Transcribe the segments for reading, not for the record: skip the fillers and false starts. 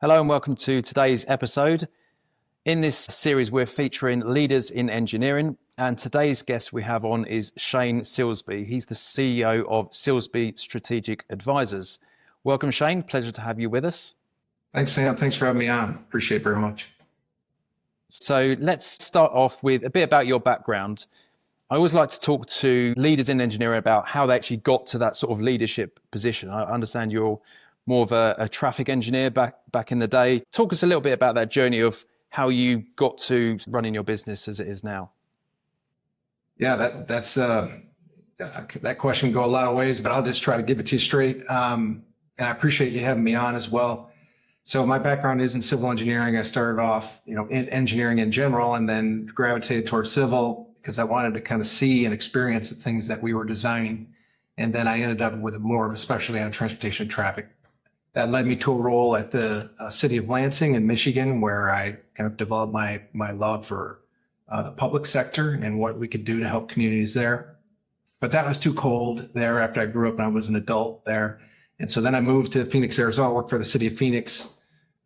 Hello and welcome to today's episode. In this series, we're featuring leaders in engineering, and today's guest we have on is Shane Silsby. He's the CEO of Silsby Strategic Advisors. Welcome, Shane. Pleasure to have you with us. Thanks, Sam. Thanks for having me on. Appreciate it very much. So let's start off with a bit about your background. I always like to talk to leaders in engineering about how they actually got to that sort of leadership position. I understand you're more of a traffic engineer back in the day. Talk us a little bit about that journey of how you got to running your business as it is now. Yeah, that question can go a lot of ways, but I'll just try to give it to you straight. And I appreciate you having me on as well. So my background is in civil engineering. I started off, in engineering in general, and then gravitated towards civil because I wanted to kind of see and experience the things that we were designing. And then I ended up with more of a specialty on transportation and traffic. That led me to a role at the city of Lansing in Michigan, where I kind of developed my love for the public sector and what we could do to help communities there. But that was too cold there after I grew up and I was an adult there. And so then I moved to Phoenix, Arizona, worked for the city of Phoenix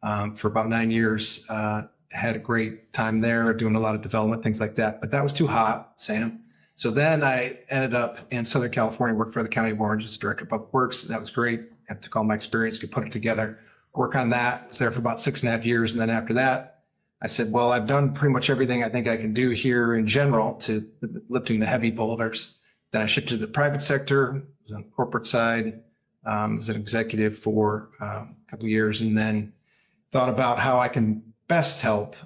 for about 9 years. Had a great time there doing a lot of development, things like that. But that was too hot, Sam. So then I ended up in Southern California, worked for the County of Orange as Director of Public Works. That was great. I took all my experience, could put it together, work on that. Was there for about 6.5 years. And then after that, I said, well, I've done pretty much everything I think I can do here in general to lifting the heavy boulders. Then I shifted to the private sector, was on the corporate side, was an executive for a couple of years, and then thought about how I can best help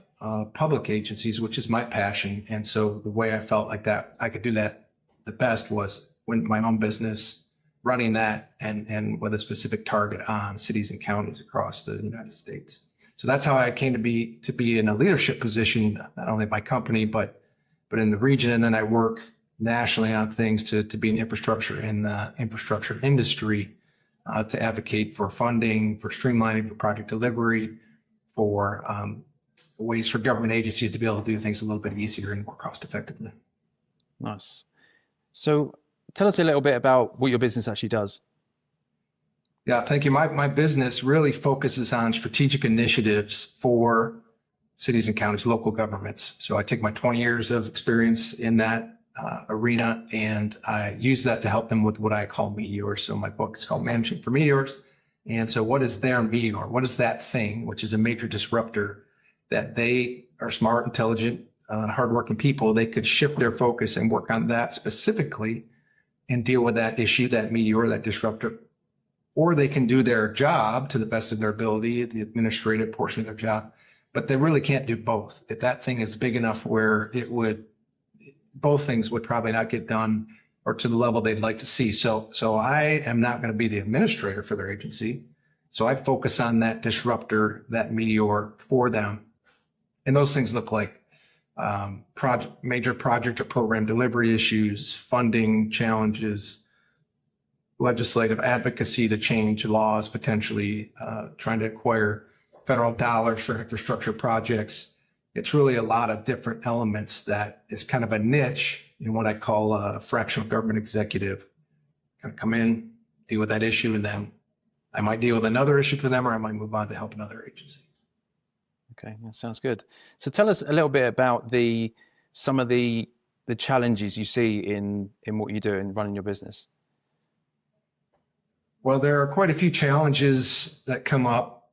public agencies, which is my passion. And so the way I felt like that I could do that the best was with my own business, running that and with a specific target on cities and counties across the United States. So that's how I came to be in a leadership position, not only at my company, but in the region. And then I work nationally on things to be in infrastructure in the infrastructure industry, to advocate for funding, for streamlining, for project delivery, for ways for government agencies to be able to do things a little bit easier and more cost effectively. Nice. So tell us a little bit about what your business actually does. Yeah, thank you. My business really focuses on strategic initiatives for cities and counties, local governments. So I take my 20 years of experience in that arena, and I use that to help them with what I call meteors. So my book is called Managing for Meteors. And so what is their meteor? What is that thing, which is a major disruptor that they are smart, intelligent, hardworking people? They could shift their focus and work on that specifically and deal with that issue, that meteor, that disruptor. Or they can do their job to the best of their ability, the administrative portion of their job, but they really can't do both. If that thing is big enough where both things would probably not get done or to the level they'd like to see. So I am not going to be the administrator for their agency. So I focus on that disruptor, that meteor for them. And those things look like major project or program delivery issues, funding challenges, legislative advocacy to change laws, potentially trying to acquire federal dollars for infrastructure projects. It's really a lot of different elements that is kind of a niche in what I call a fractional government executive. Kind of come in, deal with that issue, and then I might deal with another issue for them, or I might move on to help another agency. Okay, that sounds good. So tell us a little bit about some of the challenges you see in what you do in running your business. Well, there are quite a few challenges that come up.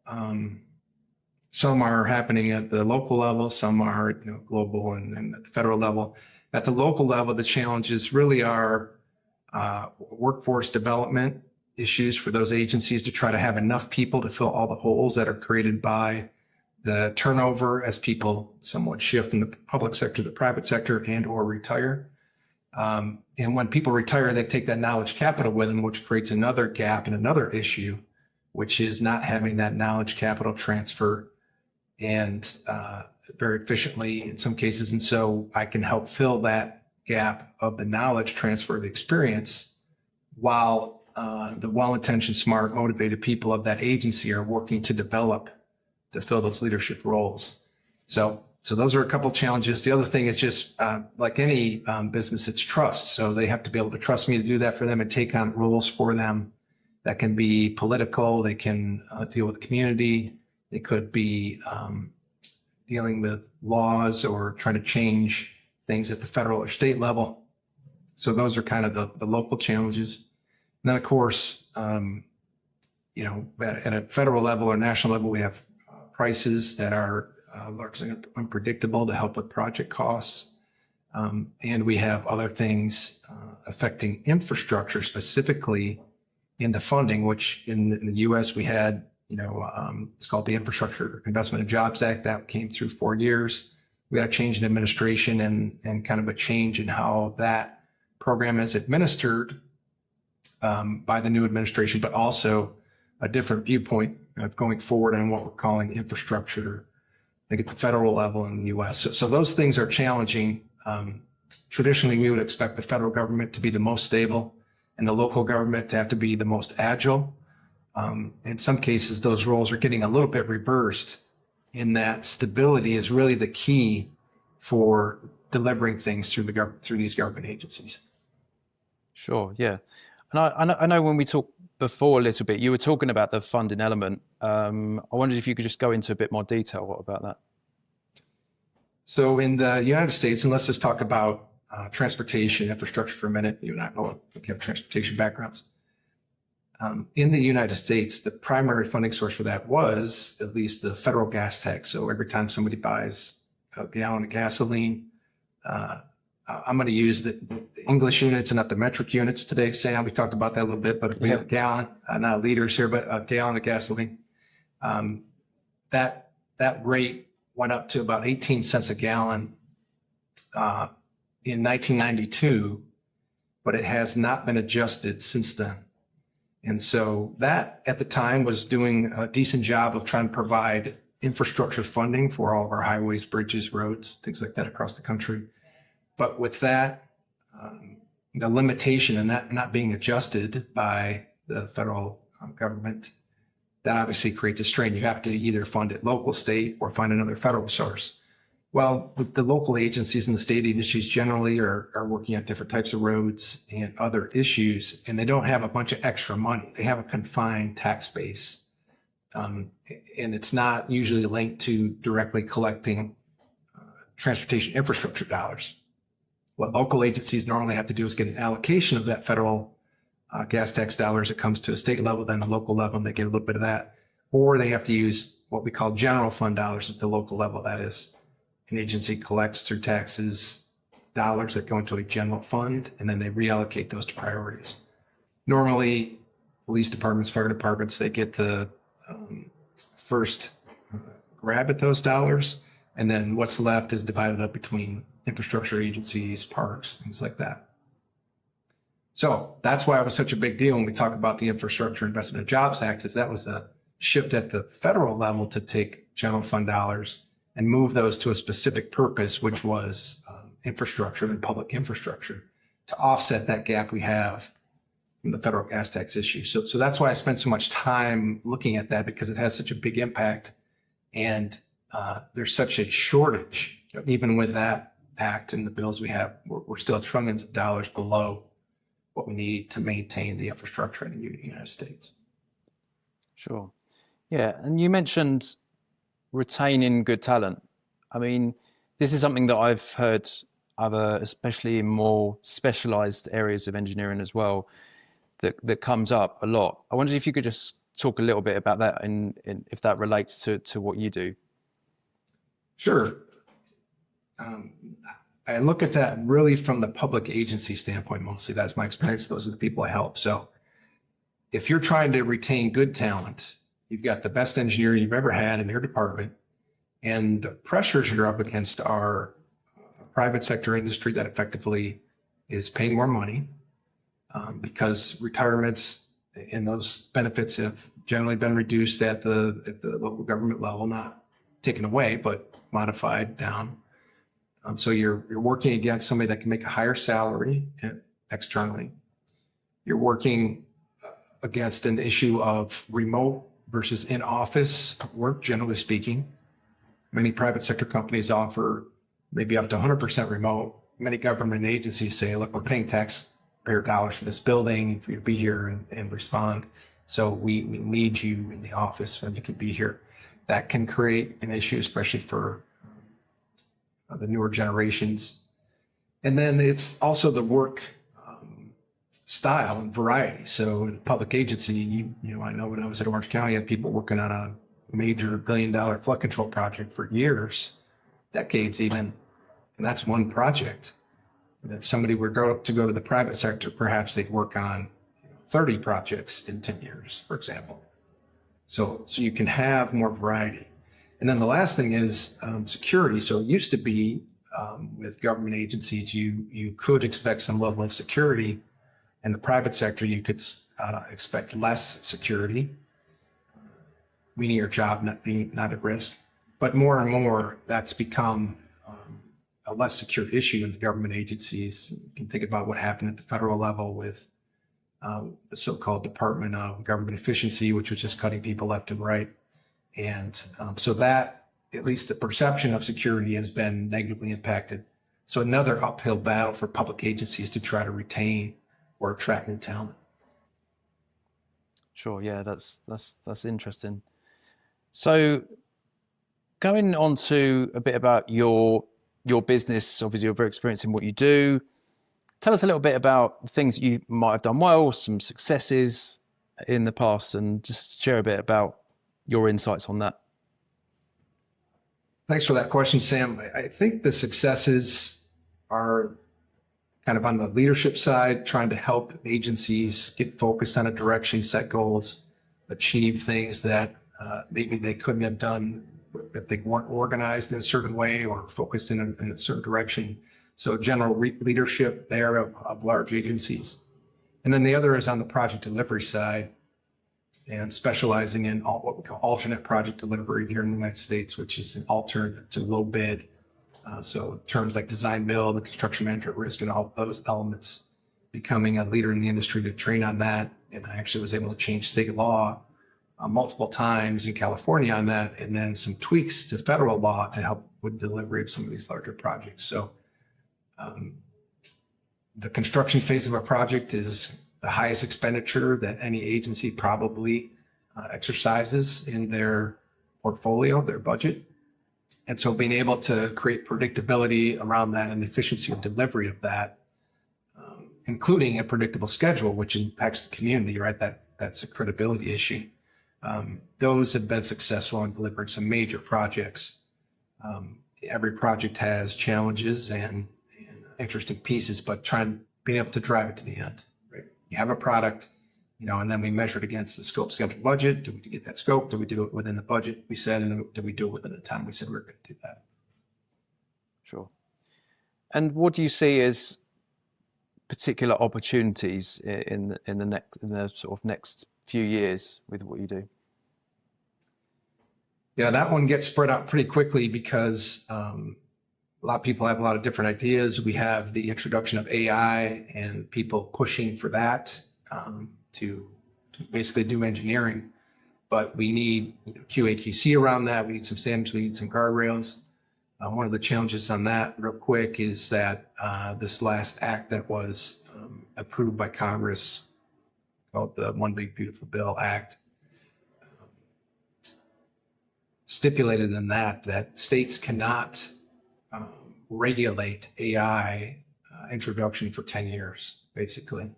Some are happening at the local level, some are global and at the federal level. At the local level, the challenges really are workforce development issues for those agencies to try to have enough people to fill all the holes that are created by the turnover as people somewhat shift from the public sector to the private sector and or retire. And when people retire, they take that knowledge capital with them, which creates another gap and another issue, which is not having that knowledge capital transfer and very efficiently in some cases. And so I can help fill that gap of the knowledge transfer, the experience, while the well-intentioned, smart, motivated people of that agency are working to fill those leadership roles. So those are a couple of challenges. The other thing is just like any business, it's trust. So they have to be able to trust me to do that for them and take on roles for them that can be political. They can deal with the community. It could be dealing with laws or trying to change things at the federal or state level. So those are kind of the local challenges. And then, of course, at a federal level or national level, we have prices that are largely unpredictable to help with project costs. And we have other things affecting infrastructure, specifically in the funding, which in the U.S. we had, it's called the Infrastructure Investment and Jobs Act that came through 4 years. We had a change in administration and kind of a change in how that program is administered by the new administration, but also a different viewpoint of going forward on what we're calling infrastructure, I think at the federal level in the U.S. So those things are challenging. Traditionally, we would expect the federal government to be the most stable and the local government to have to be the most agile. In some cases, those roles are getting a little bit reversed in that stability is really the key for delivering things through these government agencies. Sure, yeah. And I know when we talked before a little bit, you were talking about the funding element. I wondered if you could just go into a bit more detail about that. So in the United States, and let's just talk about transportation infrastructure for a minute. You and I both have transportation backgrounds. In the United States, the primary funding source for that was at least the federal gas tax. So every time somebody buys a gallon of gasoline, I'm going to use the English units and not the metric units today, Sam. We talked about that a little bit, but if we have a gallon, not liters here, but a gallon of gasoline, that rate went up to about 18 cents a gallon in 1992, but it has not been adjusted since then. And so that at the time was doing a decent job of trying to provide infrastructure funding for all of our highways, bridges, roads, things like that across the country. But with that, the limitation and that not being adjusted by the federal government, that obviously creates a strain. You have to either fund it local, state, or find another federal source. Well, the local agencies and the state agencies generally are working on different types of roads and other issues, and they don't have a bunch of extra money. They have a confined tax base, and it's not usually linked to directly collecting transportation infrastructure dollars. What local agencies normally have to do is get an allocation of that federal gas tax dollars. It comes to a state level, then a local level, and they get a little bit of that. Or they have to use what we call general fund dollars at the local level. That is, an agency collects through taxes dollars that go into a general fund, and then they reallocate those to priorities. Normally, police departments, fire departments, they get the first grab at those dollars, and then what's left is divided up between infrastructure agencies, parks, things like that. So that's why it was such a big deal when we talk about the Infrastructure Investment and Jobs Act, is that was a shift at the federal level to take general fund dollars and move those to a specific purpose, which was infrastructure and public infrastructure, to offset that gap we have from the federal gas tax issue. So that's why I spent so much time looking at that, because it has such a big impact, and there's such a shortage. Even with that act and the bills we have, we're still trillions of dollars below what we need to maintain the infrastructure in the United States. Sure. Yeah, and you mentioned retaining good talent. I mean, this is something that I've heard other, especially in more specialized areas of engineering as well, that comes up a lot. I wondered if you could just talk a little bit about that and if that relates to what you do. Sure. I look at that really from the public agency standpoint mostly. That's my experience. Those are the people I help. So if you're trying to retain good talent, you've got the best engineer you've ever had in your department, and the pressures you're up against are a private sector industry that effectively is paying more money because retirements and those benefits have generally been reduced at the local government level, not taken away, but modified down. So you're working against somebody that can make a higher salary externally. You're working against an issue of remote versus in-office work, generally speaking. Many private sector companies offer maybe up to 100% remote. Many government agencies say, look, we're paying taxpayer dollars for this building, for you to be here and respond. So we need you in the office when you can be here. that can create an issue, especially for the newer generations. And then it's also the work style and variety. So in a public agency, I know when I was at Orange County, I had people working on a major billion-dollar flood control project for years, decades even, and that's one project. And if somebody were to go to the private sector, perhaps they'd work on 30 projects in 10 years, for example. So you can have more variety. And then the last thing is security. So it used to be with government agencies, you could expect some level of security. In the private sector, you could expect less security, meaning your job not at risk. But more and more, that's become a less secure issue in the government agencies. You can think about what happened at the federal level with the so-called Department of Government Efficiency, which was just cutting people left and right. And so that, at least the perception of security has been negatively impacted. So another uphill battle for public agencies to try to retain or attract new talent. Sure, yeah, that's interesting. So going on to a bit about your business, obviously you're very experienced in what you do. Tell us a little bit about things you might have done well, some successes in the past, and just share a bit about your insights on that. Thanks for that question, Sam. I think the successes are kind of on the leadership side, trying to help agencies get focused on a direction, set goals, achieve things that maybe they couldn't have done if they weren't organized in a certain way or focused in a certain direction. So general leadership there of large agencies. And then the other is on the project delivery side and specializing in what we call alternate project delivery here in the United States, which is an alternate to low bid. So terms like design build, the construction manager at risk, and all those elements, becoming a leader in the industry to train on that. And I actually was able to change state law multiple times in California on that, and then some tweaks to federal law to help with delivery of some of these larger projects. So the construction phase of a project is the highest expenditure that any agency probably exercises in their portfolio, their budget. And so being able to create predictability around that and efficiency of delivery of that, including a predictable schedule, which impacts the community, right? That's a credibility issue. Those have been successful in delivering some major projects. Every project has challenges and interesting pieces, but being able to drive it to the end, right? You have a product, and then we measure it against the scope, schedule, budget. Do we get that scope? Do we do it within the budget we said? And do we do it within the time we said we were going to do that? Sure. And what do you see as particular opportunities in the sort of next few years with what you do? Yeah, that one gets spread out pretty quickly because a lot of people have a lot of different ideas. We have the introduction of AI and people pushing for that to basically do engineering, but we need QA/QC around that. We need some standards. We need some guardrails. One of the challenges on that, real quick, is that this last act that was approved by Congress, called the One Big Beautiful Bill Act, stipulated in that states cannot regulate AI introduction for 10 years, basically.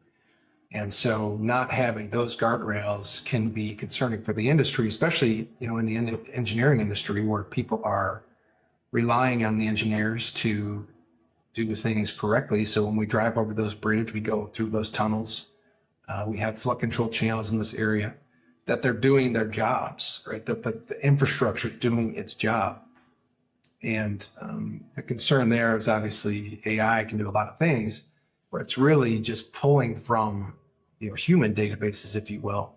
And so not having those guardrails can be concerning for the industry, especially in the engineering industry, where people are relying on the engineers to do things correctly. So when we drive over those bridges, we go through those tunnels, we have flood control channels in this area, that they're doing their jobs, right? The infrastructure is doing its job. And the concern there is obviously AI can do a lot of things, but it's really just pulling from human databases, if you will,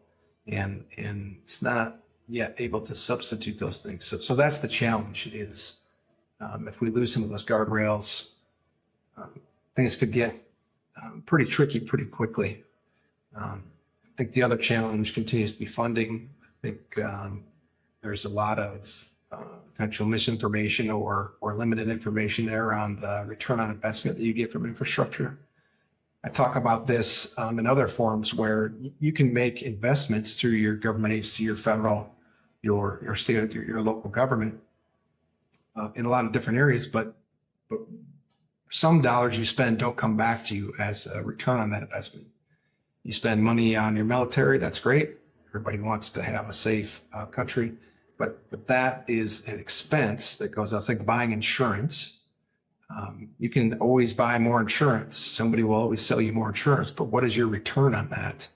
and it's not yet able to substitute those things. So that's the challenge. Is if we lose some of those guardrails, things could get pretty tricky pretty quickly. I think the other challenge continues to be funding. I think there's a lot of potential misinformation or limited information there on the return on investment that you get from infrastructure. I talk about this in other forums where you can make investments through your government agency or federal your state, your local government in a lot of different areas, but some dollars you spend don't come back to you as a return on that investment. You spend money on your military, that's great. Everybody wants to have a safe country, but that is an expense that goes out. It's like buying insurance. You can always buy more insurance. Somebody will always sell you more insurance, but what is your return on that?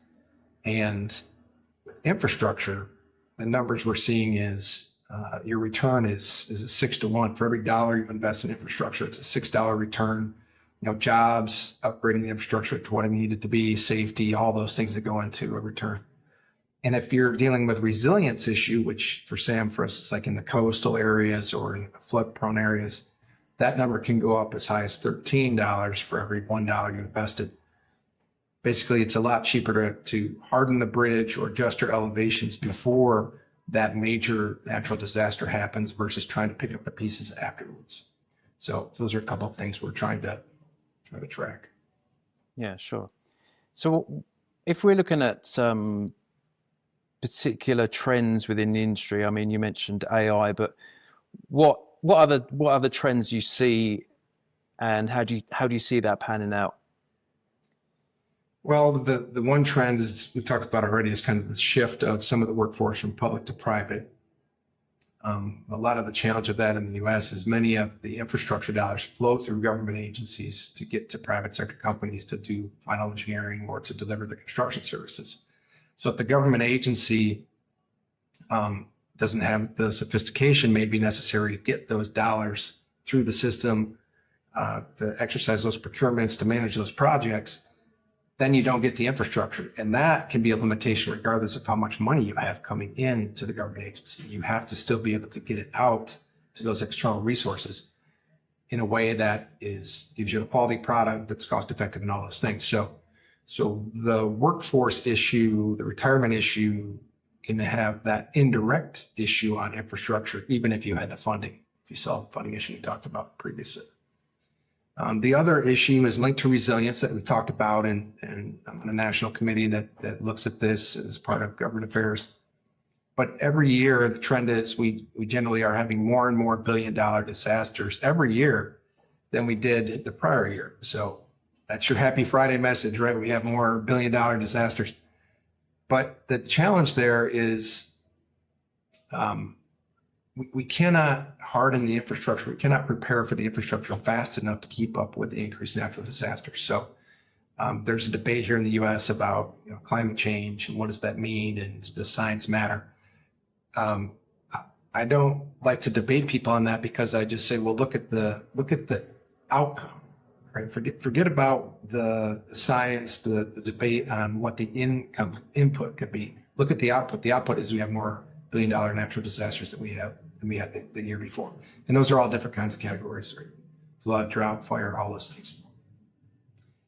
And infrastructure, the numbers we're seeing is your return is a 6-to-1 for every dollar you invest in infrastructure. It's a $6 return. Jobs, upgrading the infrastructure to what it needed to be, safety, all those things that go into a return. And if you're dealing with resilience issue, which for SAM, for us, it's like in the coastal areas or in flood-prone areas, that number can go up as high as $13 for every $1 you invested. Basically, it's a lot cheaper to harden the bridge or adjust your elevations before that major natural disaster happens versus trying to pick up the pieces afterwards. So those are a couple of things we're trying to track. Yeah, sure. So if we're looking at particular trends within the industry, I mean, you mentioned AI, but what other trends you see, and how do you see that panning out? Well, the one trend is we talked about already is kind of the shift of some of the workforce from public to private. A lot of the challenge of that in the U.S. is many of the infrastructure dollars flow through government agencies to get to private sector companies to do final engineering or to deliver the construction services. So if the government agency doesn't have the sophistication maybe necessary to get those dollars through the system, to exercise those procurements, to manage those projects, then you don't get the infrastructure. And that can be a limitation regardless of how much money you have coming in to the government agency. You have to still be able to get it out to those external resources in a way that gives you a quality product that's cost effective and all those things. So the workforce issue, the retirement issue, can have that indirect issue on infrastructure, even if you had the funding, if you saw the funding issue you talked about previously. The other issue is linked to resilience that we talked about, and I'm on a national committee that looks at this as part of government affairs. But every year, the trend is we generally are having more and more billion-dollar disasters every year than we did the prior year. So that's your Happy Friday message, right? We have more billion-dollar disasters. But the challenge there is we cannot harden the infrastructure. We cannot prepare for the infrastructure fast enough to keep up with the increased natural disasters. So there's a debate here in the U.S. about climate change and what does that mean, and does science matter? I don't like to debate people on that because I just say, well, look at the outcome. Right? Forget about the science, the debate on what the input could be. Look at the output. The output is we have more billion-dollar natural disasters than we had the year before. And those are all different kinds of categories, right? Flood, drought, fire, all those things.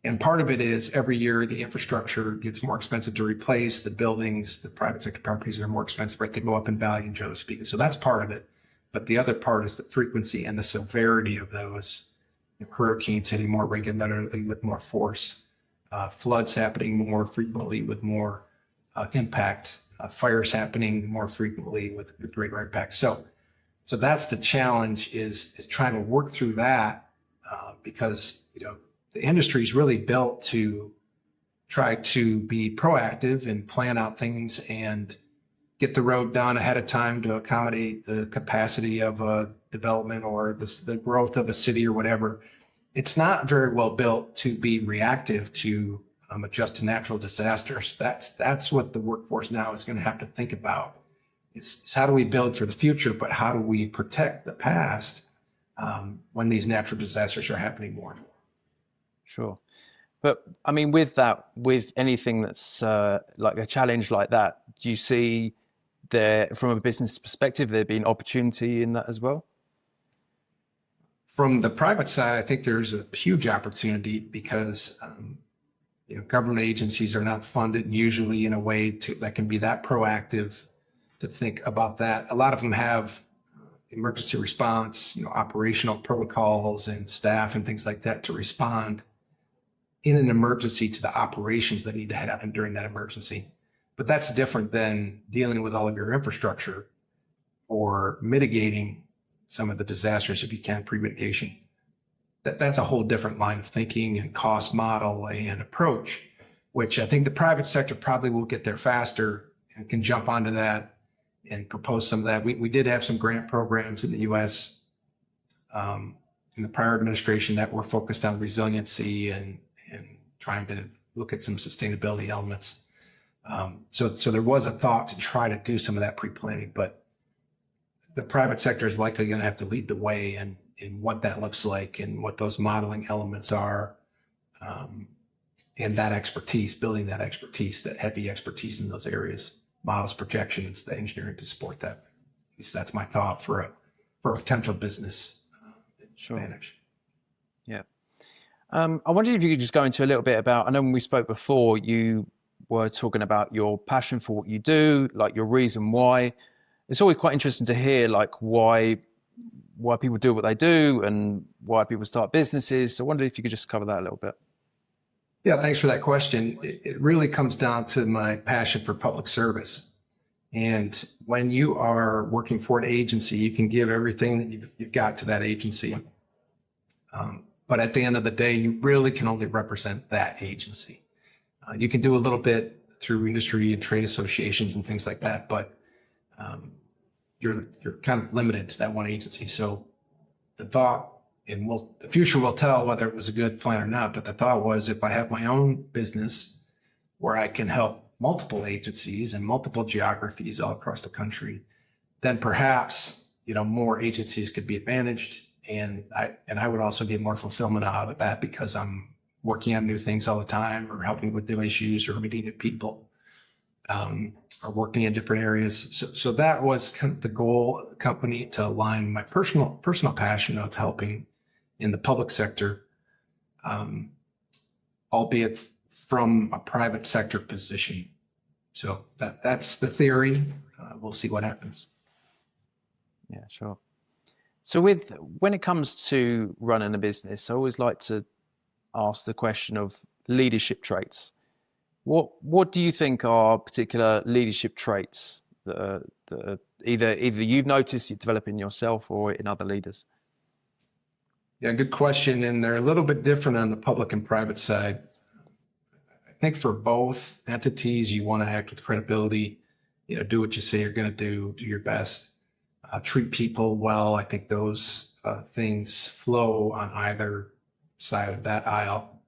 And part of it is every year the infrastructure gets more expensive to replace. The buildings, the private sector properties are more expensive, right? They go up in value, generally speaking. So that's part of it. But the other part is the frequency and the severity of those. Hurricanes hitting more regularly with more force, floods happening more frequently with more impact, fires happening more frequently with greater impact. So that's the challenge is trying to work through that because the industry is really built to try to be proactive and plan out things and get the road done ahead of time to accommodate the capacity of a development or the growth of a city or whatever. It's not very well built to be reactive to adjust to natural disasters. That's what the workforce now is going to have to think about is how do we build for the future, but how do we protect the past when these natural disasters are happening more and more. Sure. But I mean, with anything that's like a challenge like that, do you see from a business perspective, there being opportunity in that as well? From the private side, I think there's a huge opportunity because government agencies are not funded usually in a way that can be that proactive to think about that. A lot of them have emergency response, operational protocols and staff and things like that to respond in an emergency to the operations that need to happen during that emergency. But that's different than dealing with all of your infrastructure. or mitigating some of the disasters if you can, pre-mitigation. That's a whole different line of thinking and cost model and approach, which I think the private sector probably will get there faster and can jump onto that and propose some of that. We did have some grant programs in the U.S. In the prior administration that were focused on resiliency and trying to look at some sustainability elements. So there was a thought to try to do some of that pre-planning, but the private sector is likely going to have to lead the way in what that looks like and what those modeling elements are, and that expertise, building that expertise, that heavy expertise in those areas, models, projections, the engineering to support that. At least that's my thought for a potential business advantage. Yeah. I wondered if you could just go into a little bit about, I know when we spoke before, you were talking about your passion for what you do, like your reason why. It's always quite interesting to hear like why people do what they do and why people start businesses. So I wondered if you could just cover that a little bit. Yeah, thanks for that question. It really comes down to my passion for public service. And when you are working for an agency, you can give everything that you've got to that agency. But at the end of the day, you really can only represent that agency. You can do a little bit through industry and trade associations and things like that, but you're kind of limited to that one agency. So the thought, and the future will tell whether it was a good plan or not, but the thought was if I have my own business where I can help multiple agencies and multiple geographies all across the country, then perhaps more agencies could be advantaged, and I would also get more fulfillment out of that because I'm working on new things all the time, or helping with new issues, or meeting new people, or working in different areas. So that was kind of the goal of the company, to align my personal passion of helping in the public sector, albeit from a private sector position. So that's the theory. We'll see what happens. Yeah, sure. So when it comes to running a business, I always like to ask the question of leadership traits. What do you think are particular leadership traits that are either you've noticed you developing yourself or in other leaders? Yeah, good question. And they're a little bit different on the public and private side. I think for both entities, you want to act with credibility, do what you say you're going to do your best, treat people well. I think those things flow on either side of that aisle.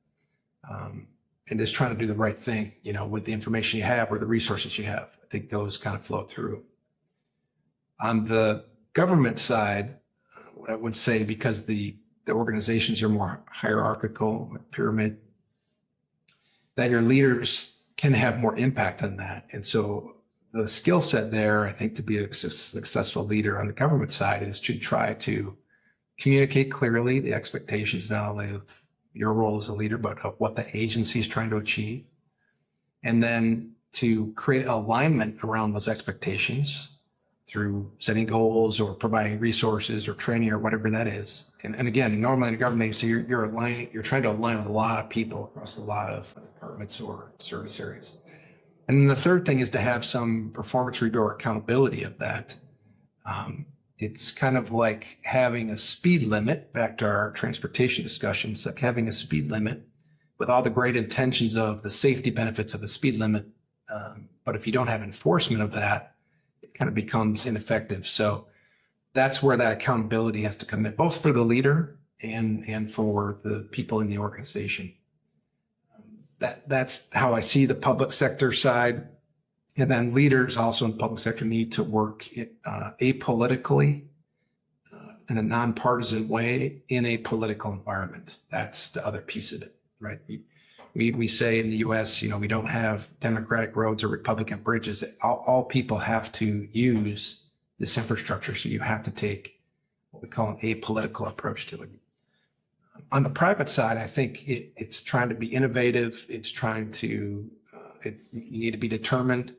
And just trying to do the right thing, with the information you have or the resources you have. I think those kind of flow through. On the government side, what I would say, because the organizations are more hierarchical, pyramid, that your leaders can have more impact on that. And so the skill set there, I think, to be a successful leader on the government side is to try to communicate clearly the expectations, not only of your role as a leader, but of what the agency is trying to achieve. And then to create alignment around those expectations through setting goals or providing resources or training or whatever that is. And again, normally in a government agency, you're trying to align with a lot of people across a lot of departments or service areas. And then the third thing is to have some performance review or accountability of that. It's kind of like having a speed limit, back to our transportation discussions, like having a speed limit with all the great intentions of the safety benefits of the speed limit. But if you don't have enforcement of that, it kind of becomes ineffective. So that's where that accountability has to come in, both for the leader and for the people in the organization. That's how I see the public sector side. And then leaders also in the public sector need to work apolitically, in a nonpartisan way, in a political environment. That's the other piece of it, right? We say in the U.S., we don't have Democratic roads or Republican bridges. All people have to use this infrastructure. So you have to take what we call an apolitical approach to it. On the private side, I think it's trying to be innovative. It's trying to, you need to be determined.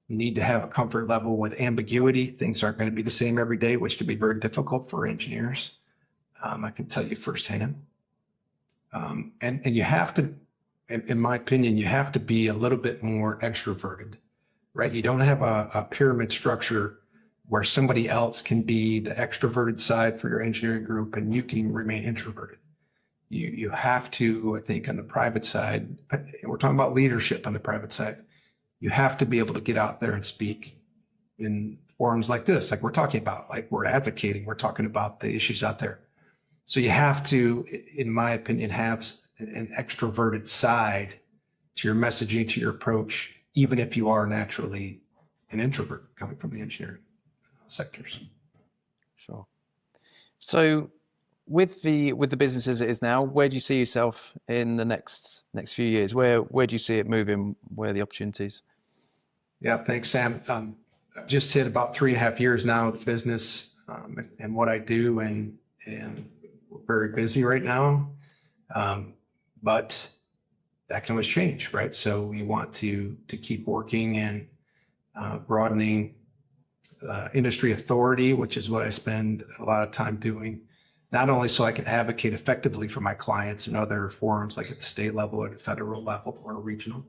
You need to have a comfort level with ambiguity. Things aren't going to be the same every day, which can be very difficult for engineers. I can tell you firsthand. And you have to, in my opinion, you have to be a little bit more extroverted, right? You don't have a pyramid structure where somebody else can be the extroverted side for your engineering group and you can remain introverted. You have to, I think, on the private side, we're talking about leadership on the private side, you have to be able to get out there and speak in forums like this, like we're talking about, like we're advocating, we're talking about the issues out there. So you have to, in my opinion, have an extroverted side to your messaging, to your approach, even if you are naturally an introvert coming from the engineering sectors. Sure. So with the business as it is now, where do you see yourself in the next few years? Where do you see it moving? Where are the opportunities? Yeah, thanks, Sam. I've just hit about 3.5 years now with the business and what I do, and we're very busy right now. But that can always change, right? So we want to keep working and broadening industry authority, which is what I spend a lot of time doing, not only so I can advocate effectively for my clients in other forums like at the state level or the federal level or regional,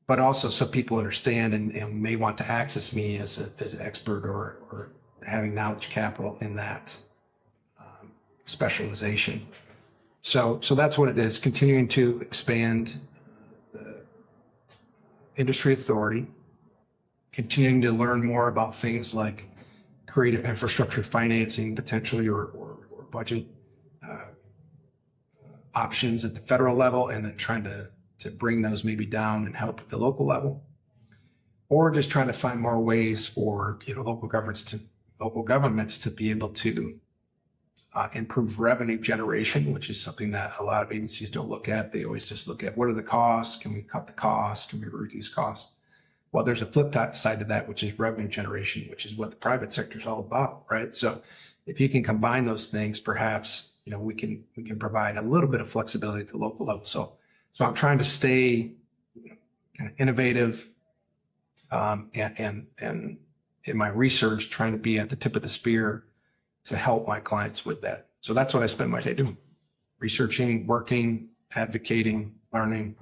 but also so people understand and may want to access me as an expert or having knowledge capital in that specialization. So that's what it is, continuing to expand the industry authority, continuing to learn more about things like creative infrastructure financing potentially or budget options at the federal level, and then trying to bring those maybe down and help at the local level, or just trying to find more ways for local governments to be able to improve revenue generation, which is something that a lot of agencies don't look at. They always just look at what are the costs, can we cut the costs, can we reduce costs? Well, there's a flip side to that, which is revenue generation, which is what the private sector is all about, right? So if you can combine those things, perhaps we can provide a little bit of flexibility at the local level. So I'm trying to stay kind of innovative and in my research, trying to be at the tip of the spear to help my clients with that. So that's what I spend my day doing: researching, working, advocating, learning,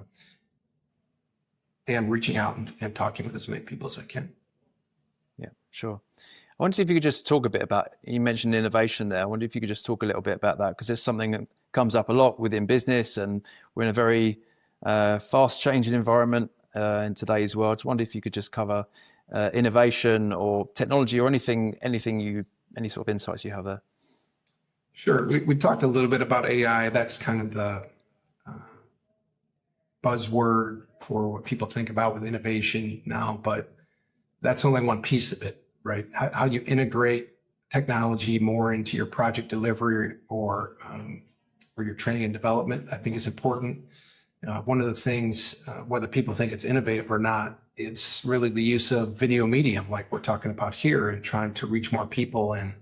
and reaching out and talking with as many people as I can. Yeah, sure. I wonder if you could just talk a bit about, you mentioned innovation there. I wonder if you could just talk a little bit about that, because it's something that comes up a lot within business, and we're in a very fast changing environment in today's world. I wonder if you could just cover innovation or technology or any sort of insights you have there. Sure. We talked a little bit about AI. That's kind of the buzzword for what people think about with innovation now, but that's only one piece of it, right? How you integrate technology more into your project delivery or your training and development, I think is important. One of the things, whether people think it's innovative or not, it's really the use of video medium like we're talking about here, and trying to reach more people and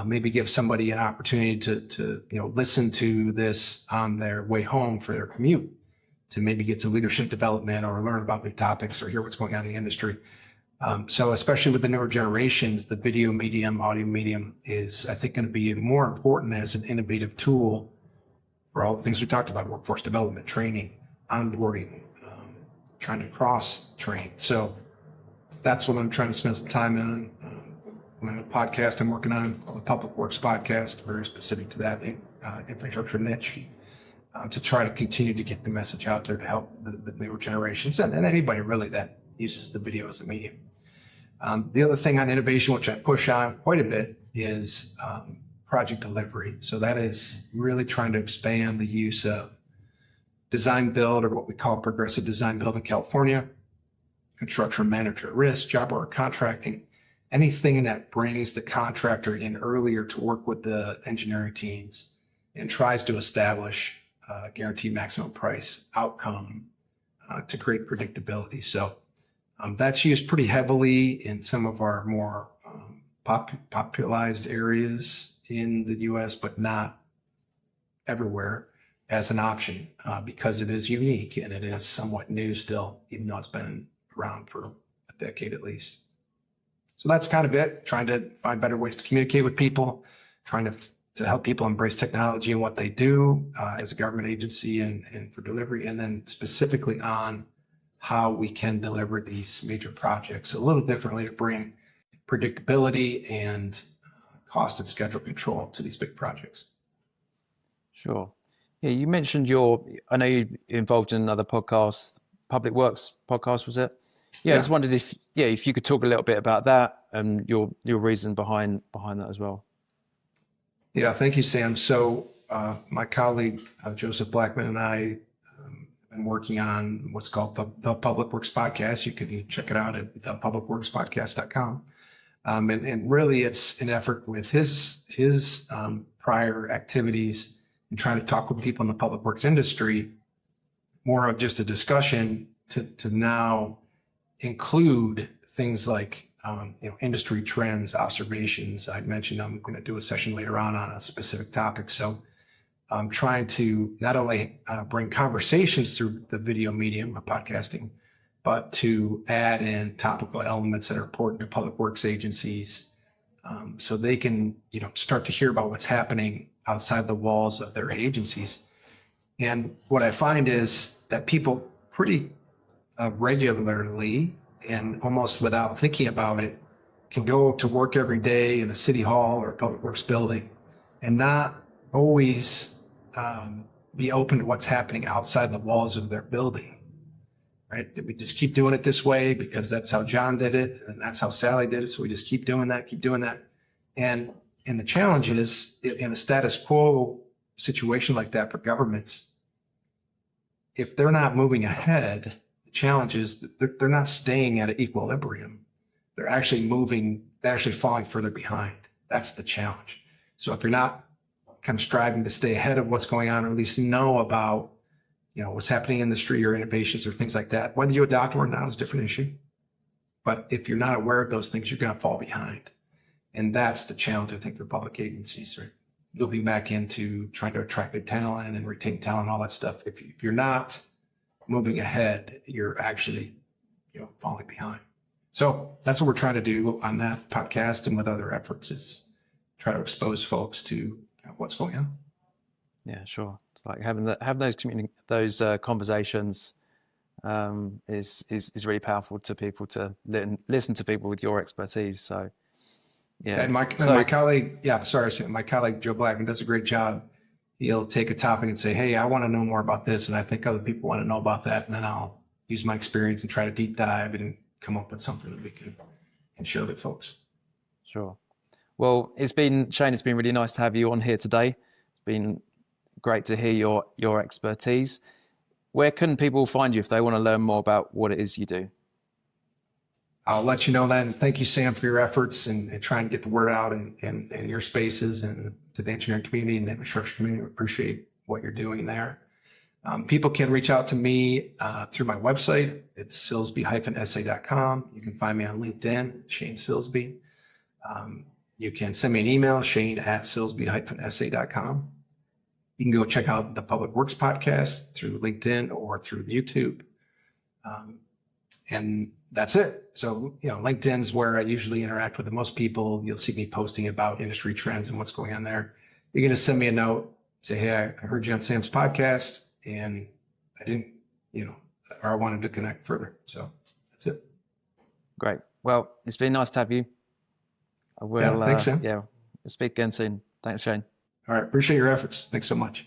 maybe give somebody an opportunity to listen to this on their way home for their commute, to maybe get some leadership development or learn about new topics or hear what's going on in the industry. So especially with the newer generations, the video medium, audio medium is, I think, going to be more important as an innovative tool for all the things we talked about: workforce development, training, onboarding, trying to cross-train. So that's what I'm trying to spend some time on. My podcast I'm working on, called the Public Works Podcast, very specific to that infrastructure niche, to try to continue to get the message out there to help the newer generations and anybody really that uses the video as a medium. The other thing on innovation, which I push on quite a bit, is project delivery. So that is really trying to expand the use of design build, or what we call progressive design build in California, construction manager risk, job order contracting, anything that brings the contractor in earlier to work with the engineering teams and tries to establish a guaranteed maximum price outcome to create predictability. So that's used pretty heavily in some of our more popularized areas in the U.S., but not everywhere as an option, because it is unique and it is somewhat new still, even though it's been around for a decade at least. So that's kind of it, trying to find better ways to communicate with people, trying to help people embrace technology and what they do as a government agency and for delivery, and then specifically on how we can deliver these major projects a little differently to bring predictability and cost and schedule control to these big projects. Sure. Yeah, you mentioned I know you're involved in another podcast, Public Works podcast, was it? Yeah, I just wondered if you could talk a little bit about that and your reason behind that as well. Yeah, thank you, Sam. So my colleague, Joseph Blackman, and I have been working on what's called the Public Works Podcast. You can check it out at thepublicworkspodcast.com. And really it's an effort with his prior activities and trying to talk with people in the public works industry, more of just a discussion to now include things like industry trends, observations. I mentioned I'm going to do a session later on a specific topic. So I'm trying to not only bring conversations through the video medium of podcasting, but to add in topical elements that are important to public works agencies, so they can start to hear about what's happening outside the walls of their agencies. And what I find is that people pretty regularly and almost without thinking about it can go to work every day in a city hall or a public works building and not always be open to what's happening outside the walls of their building. Right? We just keep doing it this way because that's how John did it and that's how Sally did it. So we just keep doing that. And the challenge is in a status quo situation like that for governments, if they're not moving ahead, the challenge is that they're not staying at an equilibrium. They're actually falling further behind. That's the challenge. So if you're not kind of striving to stay ahead of what's going on, or at least know about what's happening in the industry or innovations or things like that, whether you adopt them or not is a different issue. But if you're not aware of those things, you're going to fall behind. And that's the challenge, I think, for public agencies, right? Looping back into trying to attract good talent and retain talent, all that stuff. If you're not moving ahead, you're actually falling behind. So that's what we're trying to do on that podcast and with other efforts, is try to expose folks to what's going on. Yeah, sure. It's like having those conversations is really powerful to people, to listen to people with your expertise. So yeah. And my colleague, my colleague Joe Blackman does a great job. He'll take a topic and say, hey, I want to know more about this, and I think other people want to know about that, and then I'll use my experience and try to deep dive and come up with something that we can share with folks. Sure. Well, Shane, it's been really nice to have you on here today. It's been great to hear your expertise. Where can people find you if they want to learn more about what it is you do? I'll let you know that. And thank you, Sam, for your efforts and trying to get the word out in your spaces and to the engineering community and the infrastructure community. We appreciate what you're doing there. People can reach out to me through my website. It's silsby-sa.com. You can find me on LinkedIn, Shane Silsby. You can send me an email, shane@silsby-sa.com. You can go check out the Public Works Podcast through LinkedIn or through YouTube. And that's it. So, LinkedIn's where I usually interact with the most people. You'll see me posting about industry trends and what's going on there. You're going to send me a note, say, hey, I heard you on Sam's podcast and I didn't, or I wanted to connect further. So that's it. Great. Well, it's been nice to have you. I will, thanks, Sam. we'll speak again soon. Thanks, Shane. All right. Appreciate your efforts. Thanks so much.